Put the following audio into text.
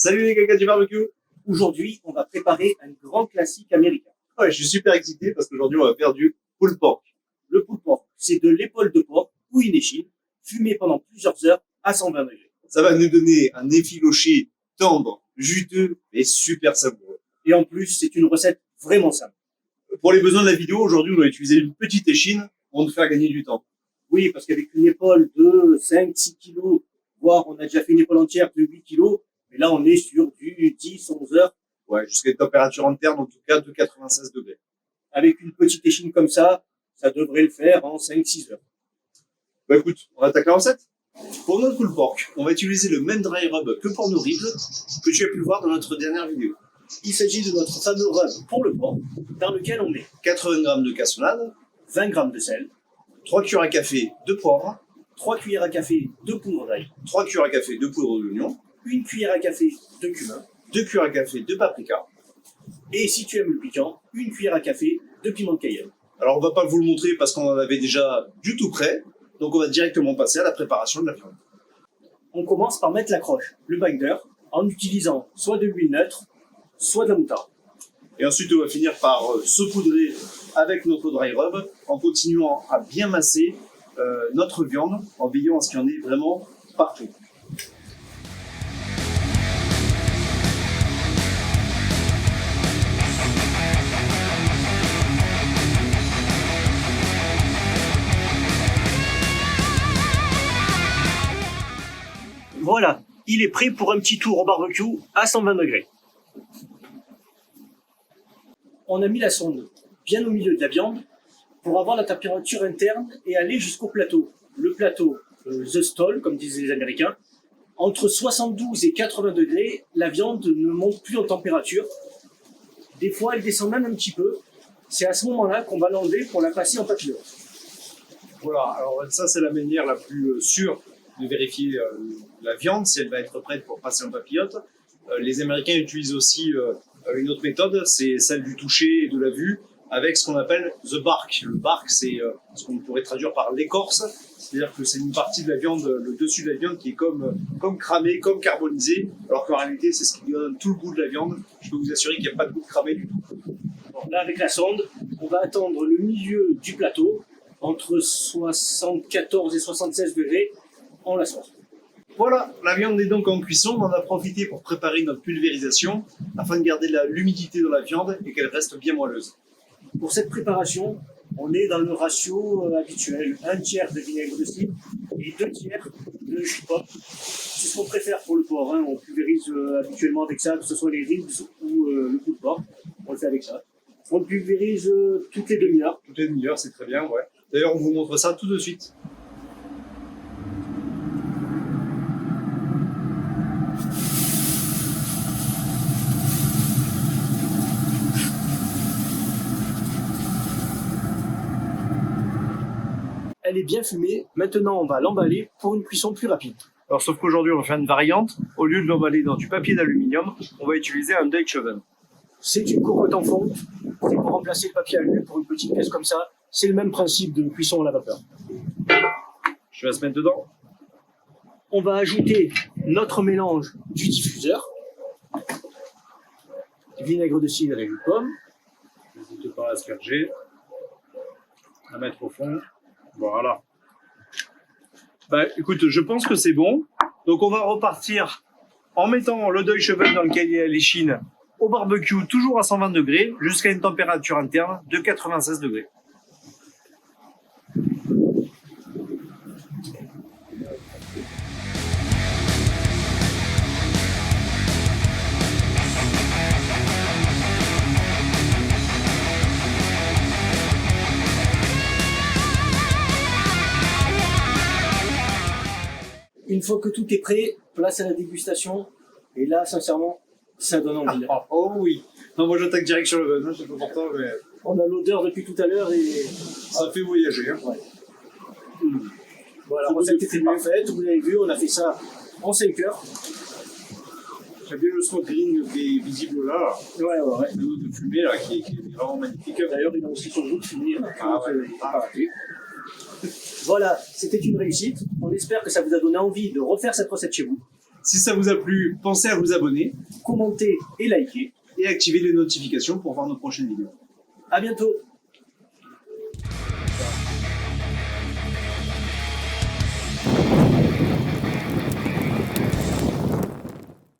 Salut les gars du barbecue. Aujourd'hui, on va préparer un grand classique américain. Ouais, je suis super excité parce qu'aujourd'hui on va faire du pulled pork. Le pulled pork, c'est de l'épaule de porc ou une échine, fumée pendant plusieurs heures à 120 degrés. Ça va nous donner un effiloché tendre, juteux et super savoureux. Et en plus, c'est une recette vraiment simple. Pour les besoins de la vidéo, aujourd'hui on va utiliser une petite échine pour nous faire gagner du temps. Oui, parce qu'avec une épaule de 5-6 kilos, voire on a déjà fait une épaule entière de 8 kilos, mais là on est sur du 10-11 heures. Ouais, jusqu'à une température interne en tout cas de 96 degrés. Avec une petite échine comme ça devrait le faire en 5-6 heures. Bah écoute, on attaque la recette. Pour notre pulled pork, on va utiliser le même dry rub que pour nos ribs que tu as pu voir dans notre dernière vidéo. Il s'agit de notre fameux rub pour le porc, dans lequel on met 80 g de cassonade, 20 g de sel, 3 cuillères à café de poivre, 3 cuillères à café de poudre d'ail, 3 cuillères à café de poudre d'oignon, 1 cuillère à café de cumin, 2 cuillères à café de paprika. et si tu aimes le piquant, 1 cuillère à café de piment de Cayenne. Alors on va pas vous le montrer parce qu'on en avait déjà du tout prêt, donc on va directement passer à la préparation de la viande. On commence par mettre l'accroche, le binder, en utilisant soit de l'huile neutre, soit de la moutarde. Et ensuite on va finir par saupoudrer avec notre dry rub en continuant à bien masser notre viande en veillant à ce qu'il y en ait vraiment partout. Voilà, il est prêt pour un petit tour au barbecue à 120 degrés. On a mis la sonde bien au milieu de la viande pour avoir la température interne et aller jusqu'au plateau. Le plateau, the stall, comme disaient les Américains, entre 72 et 80 degrés, la viande ne monte plus en température. Des fois, elle descend même un petit peu. C'est à ce moment-là qu'on va l'enlever pour la passer en papillote. Voilà, alors ça c'est la manière la plus sûre de vérifier la viande, si elle va être prête pour passer en papillote. Les Américains utilisent aussi une autre méthode, c'est celle du toucher et de la vue, avec ce qu'on appelle the bark. Le bark, c'est ce qu'on pourrait traduire par l'écorce, c'est-à-dire que c'est une partie de la viande, le dessus de la viande qui est comme cramé, comme carbonisé, alors qu'en réalité c'est ce qui donne tout le goût de la viande. Je peux vous assurer qu'il n'y a pas de goût de cramé du tout. Bon, là, avec la sonde, on va attendre le milieu du plateau, entre 74 et 76 degrés, on la sort. Voilà, la viande est donc en cuisson. On en a profité pour préparer notre pulvérisation afin de garder l'humidité dans la viande et qu'elle reste bien moelleuse. Pour cette préparation, on est dans le ratio habituel, 1/3 de vinaigre de cidre et 2/3 de jus de pomme. C'est ce qu'on préfère pour le porc, hein. On pulvérise habituellement avec ça, que ce soit les ribs ou le pulled pork, on le fait avec ça. On le pulvérise toutes les demi-heures. Toutes les demi-heures, c'est très bien, ouais. D'ailleurs, on vous montre ça tout de suite. Elle est bien fumée, maintenant on va l'emballer pour une cuisson plus rapide. Alors, sauf qu'aujourd'hui, on va faire une variante. Au lieu de l'emballer dans du papier d'aluminium, on va utiliser un Dutch oven. C'est une cocotte en fonte, c'est pour remplacer le papier alu pour une petite pièce comme ça. C'est le même principe de cuisson à la vapeur. Je vais se mettre dedans. On va ajouter notre mélange du diffuseur, vinaigre de cidre et jus de pomme. N'hésitez pas à asperger, à mettre au fond. Voilà. Bah, écoute, je pense que c'est bon. Donc, on va repartir en mettant le Dutch oven dans lequel il y a l'échine au barbecue, toujours à 120 degrés, jusqu'à une température interne de 96 degrés. Une fois que tout est prêt, place à la dégustation. Et là, sincèrement, ça donne envie. Oh oui. Non, moi j'attaque direct sur le oven, c'est pas pourtant, mais On a l'odeur depuis tout à l'heure et... ça fait voyager. Hein. Ouais. Voilà, la recette était bien faite, vous l'avez vu, on a fait ça en 5 heures. J'aime bien le smoking qui est visible là. Ouais. L'eau de fumée là, qui est vraiment magnifique. D'ailleurs, il a aussi son goût de fumée. Ah ouais. Voilà, c'était une réussite. On espère que ça vous a donné envie de refaire cette recette chez vous. Si ça vous a plu, pensez à vous abonner Commentez et likez. et activer les notifications pour voir nos prochaines vidéos. À bientôt.